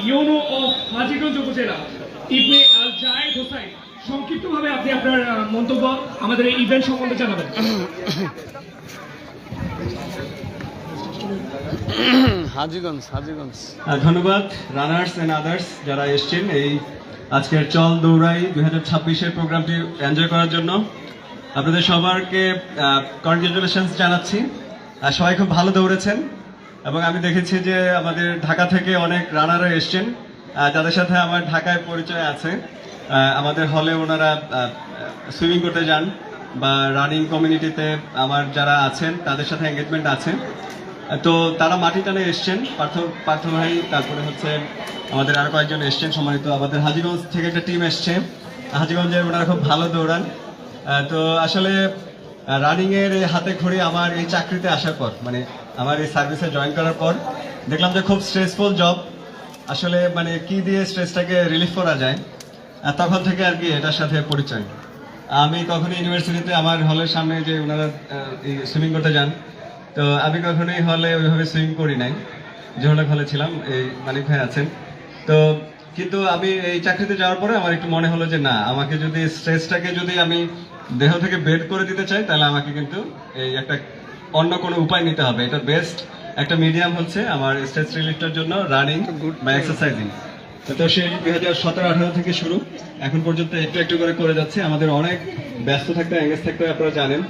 YONO of Hajiganj উপজেলা ইবনে আল জায়েদ হোসাইন, সংক্ষিপ্তভাবে আপনি আপনার মন্তব্য আমাদের এই ইভেন্ট সম্বন্ধে জানাবেন। হাজীগঞ্জ হাজীগঞ্জ ধন্যবাদ রানার্স এন্ড আদার্স যারা এসছেন এই আজকের চল দৌড়াই 2026-এর প্রোগ্রামটি এনজয় করার জন্য। আপনাদের সবারকে কনগ্রাচুলেশনস জানাচ্ছি। সবাই খুব ভালো দৌড়েছেন এবং আমি দেখেছি যে আমাদের ঢাকা থেকে অনেক রানারও এসছেন, যাদের সাথে আমার ঢাকায় পরিচয় আছে। আমাদের হলে ওনারা সুইমিং করতে যান বা রানিং কমিউনিটিতে আমার যারা আছেন তাদের সাথে এঙ্গেজমেন্ট আছে। তো তারা মাটি টানে এসছেন, পার্থ ভাই, তারপরে হচ্ছে আমাদের আরো কয়েকজন এসছেন সম্মানিত। আমাদের হাজীগঞ্জ থেকে একটা টিম এসছে, হাজীগঞ্জের ওনারা খুব ভালো দৌড়ান। তো আসলে রানিং এর হাতে খড়ি আমার এই চাকরিতে আসার পর, মানে আমার এই সার্ভিসে জয়েন করার পর দেখলাম যে খুব স্ট্রেসফুল জব। আসলে মানে কি দিয়ে স্ট্রেসটাকে রিলিফ করা যায়, তখন থেকে আর কি এটার সাথে পরিচয়। আমি কখনো ইউনিভার্সিটিতে আমার হলের সামনে যে ওনারা সুইমিং করতে যান, তো আমি কখনোই হলে ওইভাবে সুইমিং করি নাই, যে হলে ছিলাম, এই মানিক ভাই আছেন। তো কিন্তু আমি এই চাকরিতে যাওয়ার পরে আমার একটু মনে হলো যে না, আমাকে যদি স্ট্রেসটাকে যদি আমি দেহ থেকে বের করে দিতে চাই, তাহলে আমাকে কিন্তু এই একটা অন্য কোনো উপায় নিতে হবে। এটা বেস্ট একটা মিডিয়াম হচ্ছে আমার স্ট্রেস রিলিফটার জন্য রানিং বা এক্সারসাইজিং। তো সেই 2017-18 থেকে শুরু এখন পর্যন্ত একটু একটু করে যাচ্ছে। আমাদের অনেক ব্যস্ত থাকতে এঙ্গেজ থাকতে আপনারা জানেন।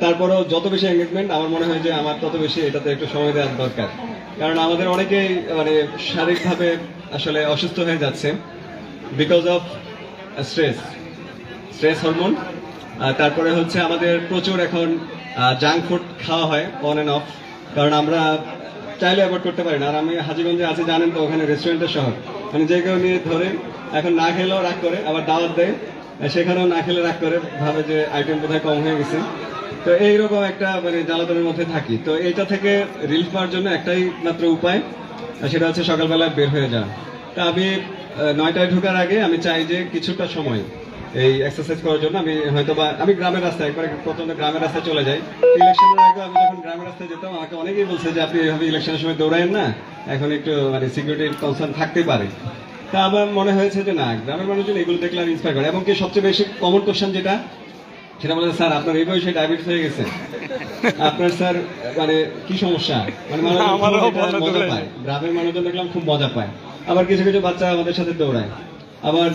তারপরেও যত বেশি এঙ্গেজমেন্ট আমার মনে হয় যে আমার তত বেশি এটাতে একটু সময় দেওয়ার দরকার, কারণ আমাদের অনেকেই মানে শারীরিকভাবে আসলে অসুস্থ হয়ে যাচ্ছে বিকজ অফ স্ট্রেস হরমোন। তারপরে হচ্ছে আমাদের প্রচুর এখন জাঙ্ক ফুড খাওয়া হয় অন অ্যান্ড অফ, কারণ আমরা চাইলে অ্যাভয়েড করতে পারি না। আর আমি হাজীগঞ্জে আছি জানেন তো, ওখানে রেস্টুরেন্টের শহর, মানে যে কেউ নিয়ে ধরে এখন না খেলেও রাগ করে, আবার দাওয়াত দেয় সেখানেও না খেলে রাগ করে, ভাবে যে আইটেম বোধহয় কম হয়ে গেছে। তো এইরকম একটা মানে জ্বালাতনের মধ্যে থাকি। তো এইটা থেকে রিলিফ পাওয়ার জন্য একটাই মাত্র উপায়, সেটা হচ্ছে সকালবেলা বের হয়ে যাওয়া। তা আমি 9টায় ঢোকার আগে আমি চাই যে কিছুটা সময় এই এক্সারসাইজ করার জন্য আমি গ্রামের রাস্তায় একবার প্রথমে গ্রামের রাস্তায় চলে যাই। ইলেকশনের আগে আমি যখন গ্রামের রাস্তায় যেতাম, আমাকে অনেকেই বলছে যে আপনি এইভাবে ইলেকশনের সময় দৌড়ায়েন না, এখন একটু মানে সিকিউরিটির কনসার্ন থাকতেই পারে। তা আমার মনে হয়েছে যে না, গ্রামের মানুষজন এগুলো দেখলে আর ইন্সপায়ার করে। এবং কি সবচেয়ে বেশি কমন কোশ্চেন যেটা, সেটা বলে স্যার আপনার এই বয়সে ডায়াবেটিস হয়ে গেছে, আপনার স্যার মানে কি সমস্যা, মানে মজা পায়। গ্রামের মানুষজন দেখলাম খুব মজা পায়। আবার কিছু কিছু বাচ্চা আমাদের সাথে দৌড়ায়। আবার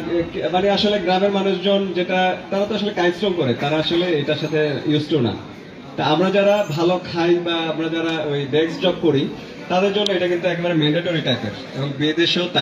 মানে আসলে গ্রামের মানুষজন যেটা, তারা তো আসলে কাইস্ট্রম করে, তারা আসলে এটার সাথে ইউজ টু না। তা আমরা যারা ভালো খাই বা আমরা যারা ওই ডেস্ক জব করি, তাদের জন্য এটা কিন্তু একেবারে ম্যান্ডেটরি টাইপের, এবং বিদেশেও